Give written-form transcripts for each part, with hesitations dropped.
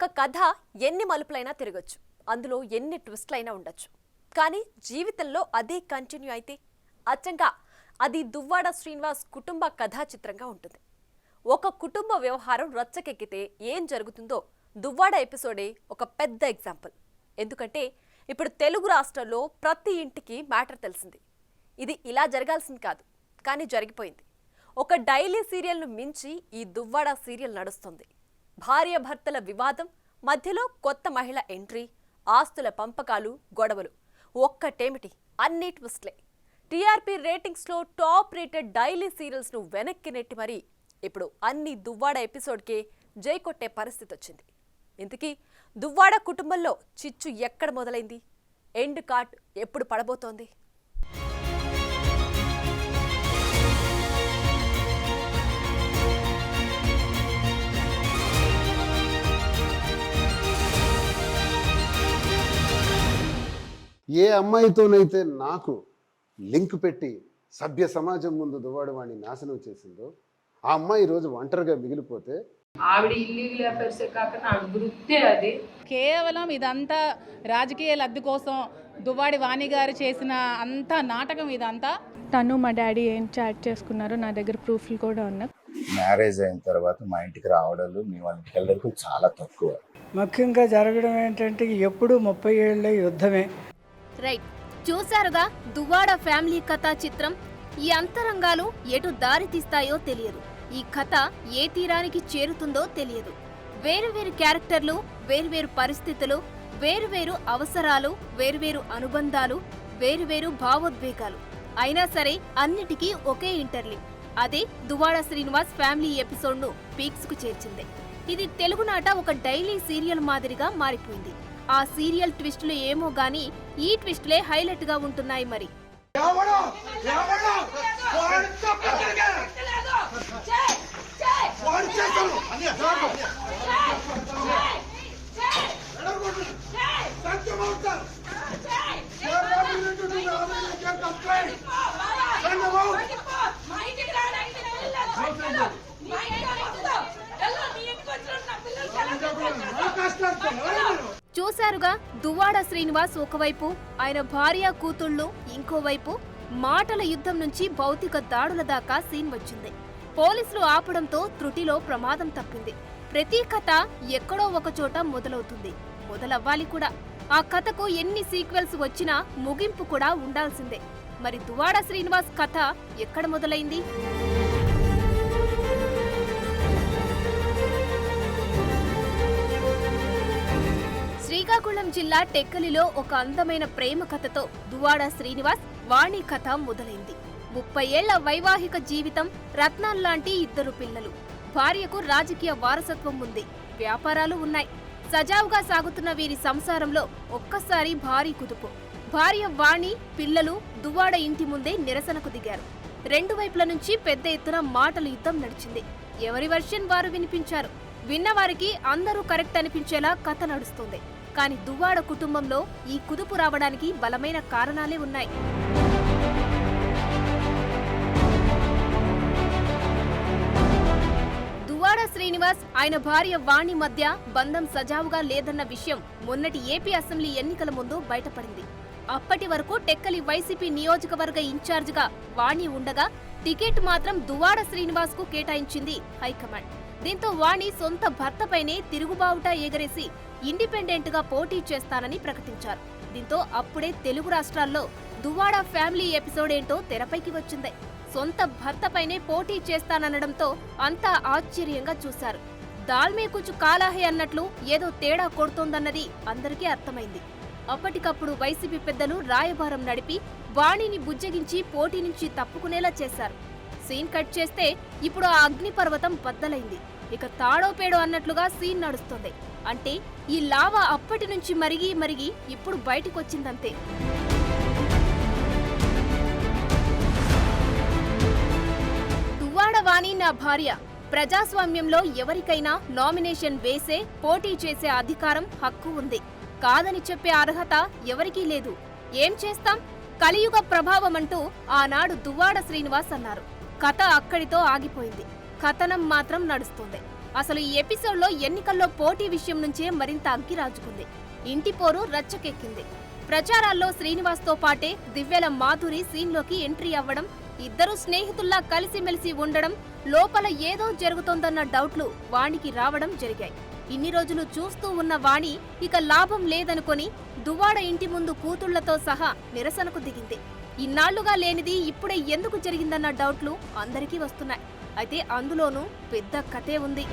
ఒక కథ ఎన్ని మలుపులైనా తిరగొచ్చు, అందులో ఎన్ని ట్విస్ట్లైనా ఉండొచ్చు. కానీ జీవితంలో అదే కంటిన్యూ అయితే అచ్చంగా అది దువ్వాడ శ్రీనివాస్ కుటుంబ కథా చిత్రంగా ఉంటుంది. ఒక కుటుంబ వ్యవహారం రచ్చకెక్కితే ఏం జరుగుతుందో దువ్వాడ ఎపిసోడే ఒక పెద్ద ఎగ్జాంపుల్. ఎందుకంటే ఇప్పుడు తెలుగు రాష్ట్రాల్లో ప్రతి ఇంటికి మ్యాటర్ తెలిసింది. ఇది ఇలా జరగాల్సింది కాదు, కానీ జరిగిపోయింది. ఒక డైలీ సీరియల్ను మించి ఈ దువ్వాడ సీరియల్ నడుస్తుంది. భార్యాభర్తల వివాదం మధ్యలో కొత్త మహిళ ఎంట్రీ, ఆస్తుల పంపకాలు, గొడవలు, ఒక్కటేమిటి అన్ని ట్విస్ట్లే. టీఆర్పీ రేటింగ్స్లో టాప్ రేటెడ్ డైలీ సీరియల్స్ను వెనక్కి నెట్టి మరీ ఇప్పుడు అన్ని దువ్వాడ ఎపిసోడ్కే జై కొట్టే పరిస్థితి వచ్చింది. ఇంతకీ దువ్వాడ కుటుంబంలో చిచ్చు ఎక్కడ మొదలైంది? ఎండ్ కార్డ్ ఎప్పుడు పడబోతోంది? ఏ అమ్మాయితోనైతే నాకు లింక్ పెట్టి సభ్య సమాజం ముందు దువ్వాడవాణ్ణి నాశనం చేసిందో ఆ అమ్మాయి ఈరోజు ఒంటరిగా మిగిలిపోతే ఆవిడ ఇల్లీగల్ అఫైర్స్ కాకుండా ఆవిడ వృత్తే అది. కేవలం ఇదంతా రాజకీయ లబ్ధి కోసం దువ్వాడి వాణి గారు చేసిన అంత నాటకం ఇదంతా. తను మా డాడీ ఏం చాట్ చేసుకున్నారో నా దగ్గర ప్రూఫ్లు కూడా ఉన్నాయి. మ్యారేజ్ అయిన తర్వాత మా ఇంటికి రావడాలు మీ వాళ్ళ ఇంటికి వెళ్ళడానికి చాలా తక్కువ. ముఖ్యంగా జరగడం ఏంటంటే ఎప్పుడు 30 ఏళ్ళ యుద్ధమే. రైట్, చూశారుగా దువ్వాడ ఫ్యామిలీ కథా చిత్రం. ఈ అంతరంగాలు ఎటు దారి తీస్తాయో తెలియదు, ఈ కథ ఏ తీరానికి చేరుతుందో తెలియదు. వేరువేరు క్యారెక్టర్లు, వేరువేరు పరిస్థితులు, వేరువేరు అవసరాలు, వేరువేరు అనుబంధాలు, వేరువేరు భావోద్వేగాలు. అయినా సరే అన్నిటికీ ఒకే ఇంటర్లింక్. అదే దువ్వాడ శ్రీనివాస్ ఫ్యామిలీ ఎపిసోడ్ను పీక్స్ కు చేర్చింది. ఇది తెలుగునాట ఒక డైలీ సీరియల్ మాదిరిగా మారిపోయింది. ఆ సీరియల్ ట్విస్టులు ఏమో గానీ ఈ ట్విస్టులే హైలైట్ గా ఉంటున్నాయి. మరి చూశారుగా, దువ్వాడ శ్రీనివాస్ ఒకవైపు, ఆయన భార్య కూతుళ్ళు ఇంకోవైపు. మాటల యుద్ధం నుంచి భౌతిక దాడుల దాకా సీన్ వచ్చింది. పోలీసులు ఆపడంతో త్రుటిలో ప్రమాదం తప్పింది. ప్రతి కథ ఎక్కడో ఒక చోట మొదలవుతుంది, మొదలవ్వాలి కూడా. ఆ కథకు ఎన్ని సీక్వెల్స్ వచ్చినా ముగింపు కూడా ఉండాల్సిందే. మరి దువ్వాడ శ్రీనివాస్ కథ ఎక్కడ మొదలైంది? శ్రీకాకుళం జిల్లా టెక్కలిలో ఒక అందమైన ప్రేమ కథతో దువ్వాడ శ్రీనివాస్ వాణి కథ మొదలైంది. 30 ఏళ్ల వైవాహిక జీవితం, రత్నాల్లాంటి 2 పిల్లలు. భార్యకు రాజకీయ వారసత్వం ఉంది, వ్యాపారాలు ఉన్నాయి. సజావుగా సాగుతున్న వీరి సంసారంలో ఒక్కసారి భారీ కుదుపు. భార్య వాణి, పిల్లలు దువ్వాడ ఇంటి ముందే నిరసనకు దిగారు. 2 వైపుల నుంచి పెద్ద ఎత్తున మాటల యుద్ధం నడిచింది. ఎవరి వర్షన్ వారు వినిపించారు. విన్నవారికి అందరూ కరెక్ట్ అనిపించేలా కథ నడుస్తుంది. కానీ దువ్వాడ కుటుంబంలో ఈ కుదుపు రావడానికి బలమైన కారణాలే ఉన్నాయి. దువ్వాడ శ్రీనివాస్, ఆయన భార్య వాణి మధ్య బంధం సజావుగా లేదన్న విషయం మొన్నటి ఏపీ అసెంబ్లీ ఎన్నికల ముందు బయటపడింది. అప్పటి వరకు టెక్కలి వైసీపీ నియోజకవర్గ ఇన్ఛార్జిగా వాణి ఉండగా టికెట్ మాత్రం దువ్వాడ శ్రీనివాస్ కు కేటాయించింది హైకమాండ్. దీంతో వాణి సొంత భర్తపైనే తిరుగుబావుట ఎగరేసి ఇండిపెండెంట్ గా పోటీ చేస్తానని ప్రకటించారు. దీంతో అప్పుడే తెలుగు రాష్ట్రాల్లో దువ్వాడ ఫ్యామిలీ ఎపిసోడ్ ఏంటో తెరపైకి వచ్చింది. సొంత భర్తపైనే పోటీ చేస్తాననడంతో అంతా ఆశ్చర్యంగా చూశారు. దాల్మే కుచు కాలాహే అన్నట్లు ఏదో తేడా కొడుతోందన్నది అందరికీ అర్థమైంది. అప్పటికప్పుడు వైసీపీ పెద్దలు రాయబారం నడిపి వాణిని బుజ్జగించి పోటీ నుంచి తప్పుకునేలా చేశారు. సీన్ కట్ చేస్తే ఇప్పుడు ఆ అగ్నిపర్వతం బద్దలైంది. ఇక తాడో పేడో అన్నట్లుగా సీన్ నడుస్తుంది. అంటే ఈ లావా అప్పటి నుంచి మరిగి మరిగి ఇప్పుడు బయటకొచ్చిందంతే. దువ్వాడ వాణి నా భార్య. ప్రజాస్వామ్యంలో ఎవరికైనా నామినేషన్ వేసే, పోటీ చేసే అధికారం, హక్కు ఉంది. కాదని చెప్పే అర్హత ఎవరికీ లేదు. ఏం చేస్తాం? కలియుగ ప్రభావమంటూ ఆనాడు దువ్వాడ శ్రీనివాస్ అన్నారు. కథ అక్కడితో ఆగిపోయింది. కథనం మాత్రం నడుస్తుంది. అసలు ఈ ఎపిసోడ్లో ఎన్నికల్లో పోటీ విషయం నుంచే మరింత అగ్గి రాజుకుంది. ఇంటి పోరు రచ్చకెక్కింది. ప్రచారాల్లో శ్రీనివాస్తో పాటే దివ్యల మాధురి సీన్లోకి ఎంట్రీ అవ్వడం, ఇద్దరు స్నేహితుల్లా కలిసిమెలిసి ఉండడం, లోపల ఏదో జరుగుతోందన్న డౌట్లు వాణికి రావడం జరిగాయి. ఇన్ని రోజులు చూస్తూ ఉన్న వాణి ఇక లాభం లేదనుకొని దువ్వాడ ఇంటి ముందు కూతుళ్లతో సహా నిరసనకు దిగింది. ఇన్నాళ్లుగా లేనిది ఇప్పుడే ఎందుకు జరిగిందన్న డౌట్లు అందరికీ వస్తున్నాయి. అయితే అందులోనూ పెద్ద కథే ఉంది.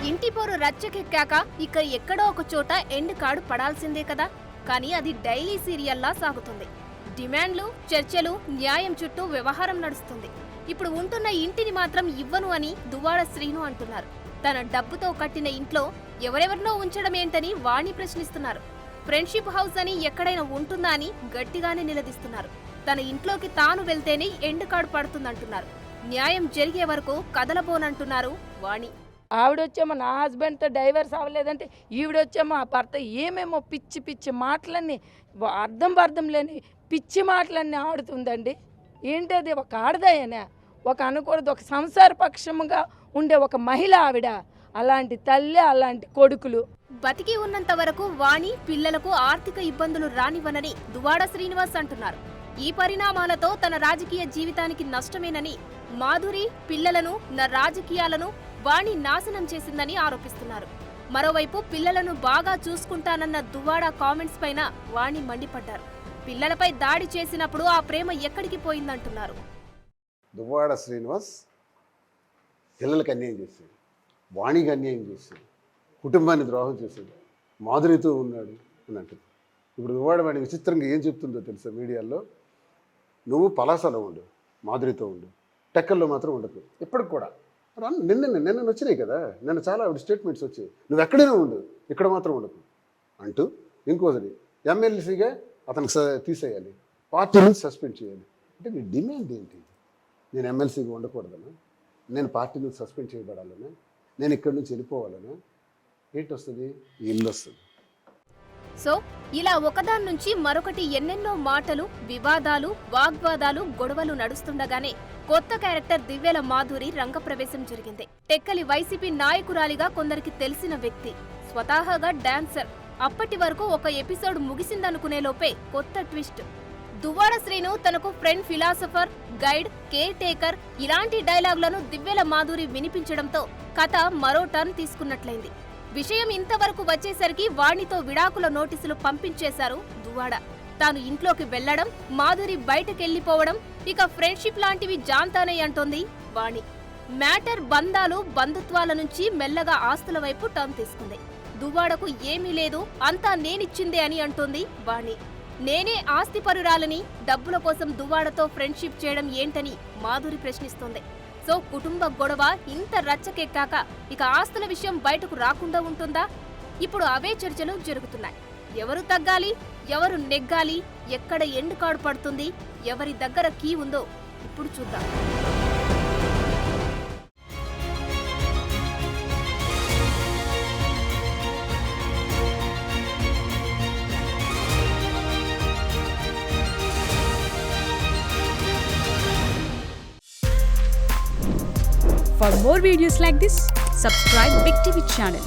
ఇంటి పోరు రచ్చకెక్కాక ఇక ఎక్కడో ఒక చోట ఎండ్ కార్డు పడాల్సిందే కదా. కానీ అది డైలీ సీరియల్లా సాగుతుంది. డిమాండ్లు, చర్చలు, న్యాయం చుట్టూ వ్యవహారం నడుస్తుంది. ఇప్పుడు ఉంటున్న ఇంటిని మాత్రం ఇవ్వను అని దువ్వాడ శ్రీను అంటున్నారు. తన డబ్బుతో కట్టిన ఇంట్లో ఎవరెవరినో ఉంచడం ఏంటని వాణి ప్రశ్నిస్తున్నారు. ఫ్రెండ్షిప్ హౌస్ అని ఎక్కడైనా ఉంటుందా అని గట్టిగానే నిలదీస్తున్నారు. తన ఇంట్లోకి తాను వెళ్తేనే ఎండ్ కార్డు పడుతుందంటున్నారు. న్యాయం జరిగే వరకు కదలబోనంటున్నారు వాణి. ఆవిడొచ్చేమో నా హస్బెండ్తో డైవర్స్ అవ్వలేదంటే ఈవిడొచ్చేమో ఆ భర్త ఏమేమో పిచ్చి పిచ్చి మాటలన్నీ అర్థం లేని పిచ్చి మాటలన్నీ ఆడుతుందండి. ఏంటది? ఒక ఆడదాయనా? ఒక అనకూడదు, ఒక సంసార పక్షముగా ఉండే ఒక మహిళ ఆవిడ. అలాంటి తల్లి, అలాంటి కొడుకులు. బతికి ఉన్నంత వరకు వాణి పిల్లలకు ఆర్థిక ఇబ్బందులు రానివ్వనని దువ్వాడ శ్రీనివాస్ అంటున్నారు. ఈ పరిణామాలతో తన రాజకీయ జీవితానికి నష్టమేనని, మాధురి పిల్లలను, నా రాజకీయాలను వాణి నాశనం చేసిందని ఆరోపిస్తున్నారు. మరోవైపు పిల్లలను బాగా చూసుకుంటానన్న దువ్వాడ కామెంట్స్ పైన వాణి మండిపడ్డారు. పిల్లలపై దాడి చేసినప్పుడు ఆ ప్రేమ ఎక్కడికి పోయిందంటున్నారు. దువ్వాడ శ్రీనివాస్ పిల్లలకి అన్యాయం చేశాడు, వాణికి అన్యాయం చేశాడు, కుటుంబాన్ని ద్రోహం చేశాడు, మాధురితో ఉన్నాడు అని అంటుంది. ఇప్పుడు దువ్వాడ వాణి విచిత్రంగా ఏం చెప్తుందో తెలుసా మీడియాలో? నువ్వు పలాసలో ఉండు, మాధురితో ఉండు, టెక్కల్లో మాత్రం ఉండకు ఇప్పటికి కూడా. నిన్న వచ్చినాయి కదా, నిన్న చాలా ఆవిడ స్టేట్మెంట్స్ వచ్చాయి. నువ్వు ఎక్కడైనా ఉండు, ఇక్కడ మాత్రం ఉండకు అంటూ. ఇంకోసారి ఎమ్మెల్సీగా అతనికి తీసేయాలి, పార్టీ నుంచి సస్పెండ్ చేయాలి. అంటే నీ డిమాండ్ ఏంటి? నేను ఎమ్మెల్సీగా ఉండకూడదనా? నేను పార్టీ నుంచి సస్పెండ్ చేయబడాలనా? నేను ఇక్కడి నుంచి వెళ్ళిపోవాలనా? ఏంటి వస్తుంది? ఇల్లు వస్తుంది. సో ఇలా ఒకదాని నుంచి మరొకటి ఎన్నెన్నో మాటలు, వివాదాలు, వాగ్వాదాలు, గొడవలు నడుస్తుండగానే కొత్త క్యారెక్టర్ దివ్యల మాధురి రంగప్రవేశం జరిగింది. టెక్కలి వైసీపీ నాయకురాలిగా కొందరికి తెలిసిన వ్యక్తి, స్వతహాగా డాన్సర్. అప్పటి వరకు ఒక ఎపిసోడ్ ముగిసిందనుకునే లోపే కొత్త ట్విస్ట్. దువ్వాడ శ్రీను తనకు friend, philosopher, guide, care taker ఇలాంటి డైలాగులను దివ్యల మాధురి వినిపించడంతో కథ మరో టర్న్ తీసుకున్నట్లయింది. విషయం ఇంతవరకు వచ్చేసరికి వాణితో విడాకుల నోటీసులు పంపించేశారు దువ్వాడ. తాను ఇంట్లోకి వెళ్లడం, మాధురి బయటకెళ్లిపోవడం, ఇక ఫ్రెండ్షిప్ లాంటివి జాంతానే అంటోంది వాణి. మ్యాటర్ బంధాలు, బంధుత్వాల నుంచి మెల్లగా ఆస్తుల వైపు టర్న్ తీసుకుంది. దువ్వాడకు ఏమీ లేదు, అంతా నేనిచ్చిందే అని అంటోంది వాణి. నేనే ఆస్తిపరురాలని, డబ్బుల కోసం దువ్వాడతో ఫ్రెండ్షిప్ చేయడం ఏంటని మాధురి ప్రశ్నిస్తోంది. సో కుటుంబ గొడవ ఇంత రచ్చకెక్కాక ఇక ఆస్తుల విషయం బయటకు రాకుండా ఉంటుందా? ఇప్పుడు అవే చర్చలు జరుగుతున్నాయి. ఎవరు తగ్గాలి, ఎవరు నెగ్గాలి, ఎక్కడ ఎండ్ కార్డు పడుతుంది, ఎవరి దగ్గర కీ ఉందో ఇప్పుడు చూద్దాం. For more videos like this, subscribe Big TV channel.